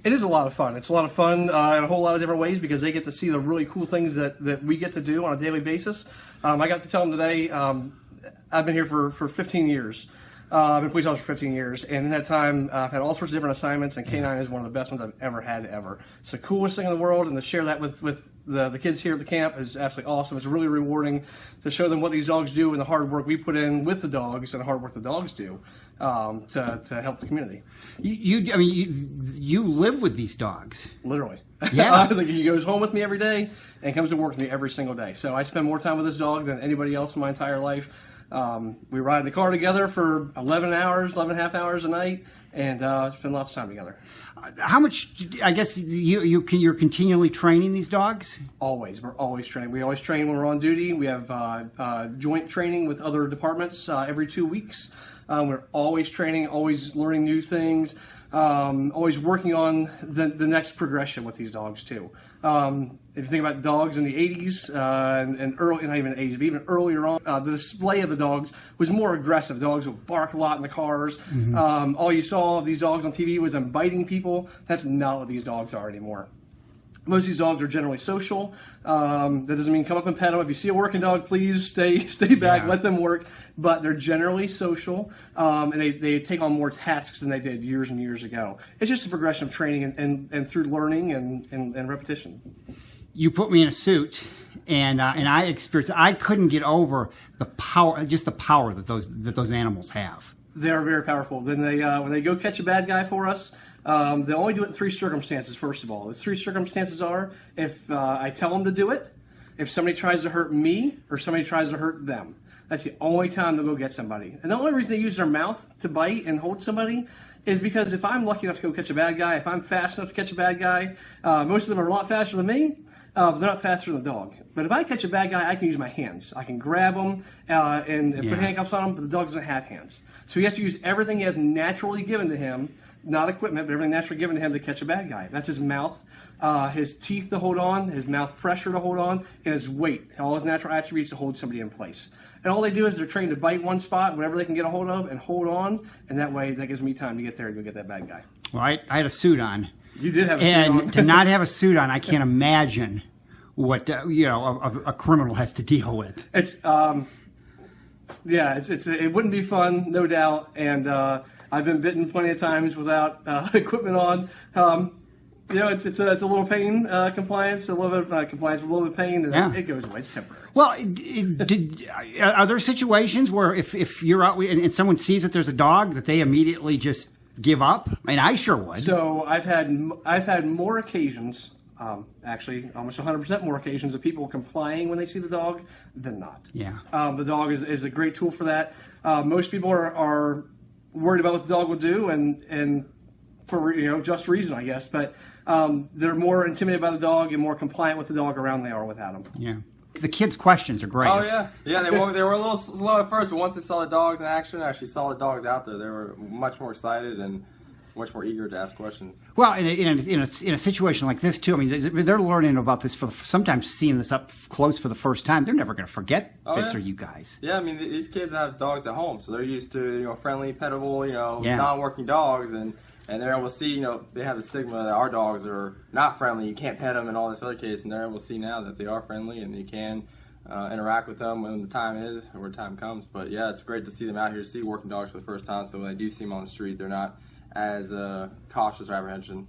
It is a lot of fun. It's a lot of fun in a whole lot of different ways because they get to see the really cool things that we get to do on a daily basis. I got to tell them today, I've been here for 15 years. I've been a police officer for 15 years, and in that time, I've had all sorts of different assignments, and K9 is one of the best ones I've ever had, ever. It's the coolest thing in the world, and to share that with the kids here at the camp is absolutely awesome. It's really rewarding to show them what these dogs do and the hard work we put in with the dogs and the hard work the dogs do to help the community. You live with these dogs. Literally. Yeah. He goes home with me every day and comes to work with me every single day. So I spend more time with this dog than anybody else in my entire life. We ride in the car together for 11 and a half hours a night, and spend lots of time together. How much, I guess, you're continually training these dogs? Always. We're always training. We always train when we're on duty. We have joint training with other departments every 2 weeks. We're always training, always learning new things, always working on the next progression with these dogs, too. If you think about dogs in the 80s and early, not even the 80s, but even earlier on, the display of the dogs was more aggressive. Dogs would bark a lot in the cars. Mm-hmm. All you saw of these dogs on TV was them biting people. That's not what these dogs are anymore. Most of these dogs are generally social. That doesn't mean come up and pet them. If you see a working dog, please stay back, let them work. But they're generally social, and they take on more tasks than they did years and years ago. It's just a progression of training and through learning and repetition. You put me in a suit, and I experienced. I couldn't get over the power, just the power that those animals have. They're very powerful. Then when they go catch a bad guy for us, they only do it in 3 circumstances. First of all, the 3 circumstances are if I tell them to do it, if somebody tries to hurt me, or somebody tries to hurt them. That's the only time they'll go get somebody. And the only reason they use their mouth to bite and hold somebody is because if I'm lucky enough to go catch a bad guy, if I'm fast enough to catch a bad guy, most of them are a lot faster than me. But they're not faster than the dog. But if I catch a bad guy, I can use my hands. I can grab him and put handcuffs on him, but the dog doesn't have hands. So he has to use everything he has naturally given to him, not equipment, but everything naturally given to him to catch a bad guy. That's his mouth, his teeth to hold on, his mouth pressure to hold on, and his weight, all his natural attributes to hold somebody in place. And all they do is they're trained to bite one spot, whatever they can get a hold of, and hold on, and that way that gives me time to get there and go get that bad guy. Well, I had a suit on. You did have a suit on. And to not have a suit on, I can't imagine what a criminal has to deal with. It's it wouldn't be fun, no doubt. And I've been bitten plenty of times without equipment on. It's a little pain compliance, a little bit of compliance, with a little bit of pain, and it goes away. It's temporary. Well, are there situations where if you're out and someone sees that there's a dog that they immediately just give up? I mean, I sure would. So I've had more occasions. Actually, almost 100% more occasions of people complying when they see the dog than not. Yeah. The dog is a great tool for that. Most people are worried about what the dog will do, and for just reason, I guess. But they're more intimidated by the dog and more compliant with the dog around than they are without him. Yeah. The kids' questions are great. Oh yeah. They were a little slow at first, but once they saw the dogs in action, actually saw the dogs out there, they were much more excited and much more eager to ask questions. Well, in a situation like this too, I mean, they're learning about this sometimes seeing this up close for the first time. They're never going to forget this, or you guys. Yeah, I mean, these kids have dogs at home, so they're used to friendly, pettable, Yeah. non-working dogs, and they're able to see, they have the stigma that our dogs are not friendly. You can't pet them and all this other case, and they're able to see now that they are friendly and you can interact with them when the time is or when time comes. But yeah, it's great to see them out here, see working dogs for the first time. So when they do see them on the street, they're not as cautious or apprehension.